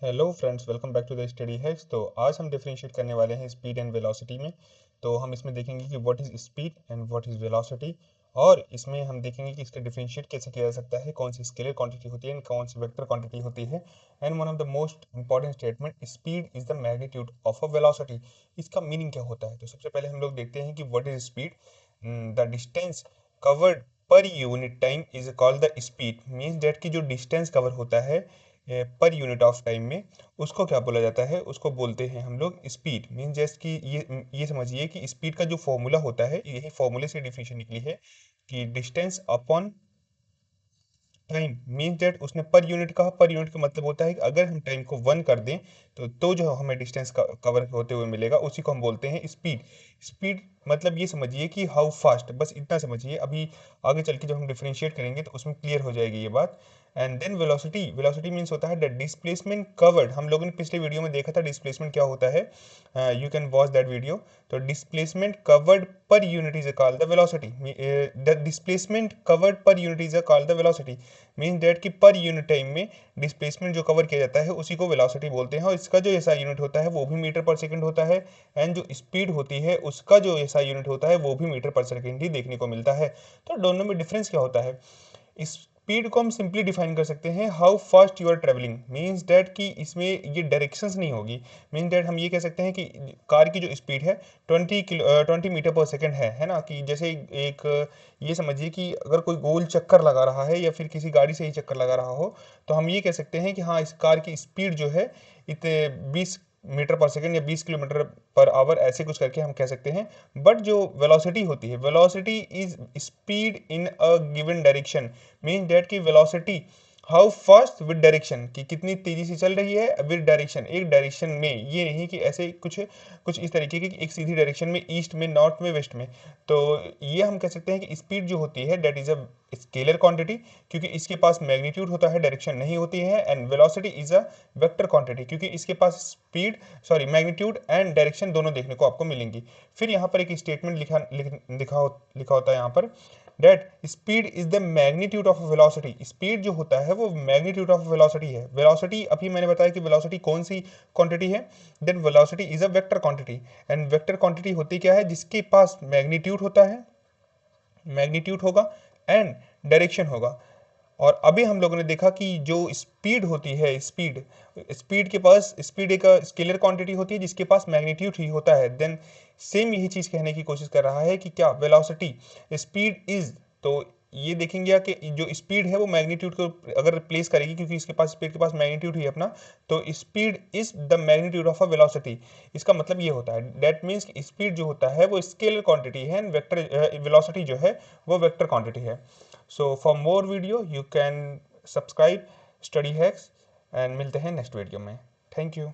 Hello friends, welcome back to the study hacks. तो आज हम डिफरेंशिएट करने वाले हैं स्पीड एंड वेलोसिटी में। तो हम इसमें देखेंगे कि what is speed and what is velocity, और इसमें हम देखेंगे कि इसका डिफरेंशिएट कैसे किया जा सकता है, कौन सी स्केलर क्वांटिटी होती है एंड कौन सी वेक्टर क्वांटिटी होती है। And one of the most important statement, speed is the magnitude of a velocity. इसका मीनिंग क्या होता है? तो सबसे पहले हम लोग देखते हैं कि what is speed. The distance covered per unit time is called the speed. Means that की जो डिस्टेंस कवर होता है पर यूनिट ऑफ टाइम में, उसको क्या बोला जाता है? उसको बोलते हैं हम लोग स्पीड। मीन जैसे कि ये समझिए कि स्पीड का जो फॉर्मूला होता है, यही फॉर्मूले से डिफिनेशन निकली है कि distance upon time. Means that उसने पर यूनिट कहा। पर यूनिट का मतलब होता है कि अगर हम टाइम को 1 कर दें तो जो हमें डिस्टेंस कवर होते हुए मिलेगा उसी को हम बोलते हैं स्पीड। स्पीड मतलब ये समझिए कि हाउ फास्ट, बस इतना समझिए। अभी आगे चल के जब हम डिफरेंशिएट करेंगे तो उसमें क्लियर हो जाएगी ये बात। And then velocity. Velocity means होता है द डिस्प्लेसमेंट कवर्ड। हम लोगों ने पिछले वीडियो में देखा था डिस्प्लेसमेंट क्या होता है। You can watch that video. तो displacement covered per unit is called the velocity. The displacement covered per unit is called the velocity. Mean that कि पर यूनिट टाइम में डिस्प्लेसमेंट जो कवर किया जाता है उसी को वेलोसिटी बोलते हैं, और इसका जो एसआई यूनिट होता है वो भी मीटर पर सेकंड होता है। एंड जो स्पीड होती है उसका जो एसआई यूनिट होता है वो भी मीटर पर सेकंड ही देखने को मिलता है। तो दोनों में डिफरेंस क्या होता है? स्पीड को हम सिंपली डिफाइन कर सकते हैं how fast you are travelling. Means that कि इसमें ये डायरेक्शंस नहीं होगी। मीन्स डैट हम ये कह सकते हैं कि कार की जो स्पीड है 20 मीटर पर सेकंड है ना। कि जैसे एक ये समझिए कि अगर कोई गोल चक्कर लगा रहा है या फिर किसी गाड़ी से ही चक्कर लगा रहा हो, तो हम ये कह सकते हैं कि हाँ, इस कार की स्पीड जो है इतने 20 मीटर पर सेकंड या 20 किलोमीटर पर आवर, ऐसे कुछ करके हम कह सकते हैं। बट जो वेलोसिटी होती है, velocity is speed in a given direction. Mean that की velocity how fast with direction, कि कितनी तेजी से चल रही है विद डायरेक्शन, एक डायरेक्शन में। ये नहीं कि ऐसे कुछ कुछ इस तरीके की एक सीधी डायरेक्शन में, ईस्ट में, नॉर्थ में, वेस्ट में। तो ये हम कह सकते हैं कि स्पीड जो होती है that is a scalar quantity, क्योंकि इसके पास मैग्नीट्यूड होता है, डायरेक्शन नहीं होती है। And velocity is a vector quantity, क्योंकि इसके पास speed, sorry, magnitude and direction दोनों देखने को आपको मिलेंगी। फिर यहाँ पर एक स्टेटमेंट लिखा होता है यहाँ पर, that speed is the magnitude of velocity. Speed जो होता है वो मैग्नीट्यूड ऑफ वेलोसिटी है। वेलोसिटी, अभी मैंने बताया कि वेलोसिटी कौन सी क्वांटिटी है। Then velocity is a vector quantity. And vector quantity होती क्या है? जिसके पास मैग्नीट्यूड होता है, मैग्नीट्यूड होगा एंड डायरेक्शन होगा। और अभी हम लोगों ने देखा कि जो स्पीड होती है, स्पीड स्पीड के पास, स्पीड एक स्केलर क्वांटिटी होती है जिसके पास मैग्नीट्यूड ही होता है। देन सेम यही चीज कहने की कोशिश कर रहा है कि क्या वेलोसिटी स्पीड इज, तो ये देखेंगे कि जो स्पीड है वो मैग्नीट्यूड को अगर रिप्लेस करेगी, क्योंकि इसके पास, स्पीड के पास मैग्नीट्यूड ही अपना, तो speed is the magnitude of a velocity. इसका मतलब ये होता है, दैट मीन्स स्पीड जो होता है वो स्केलर क्वांटिटी है एंड वेक्टर, वेलोसिटी जो है वो वेक्टर क्वांटिटी है। So for more video you can subscribe study hacks, and मिलते हैं नेक्स्ट वीडियो में। Thank you.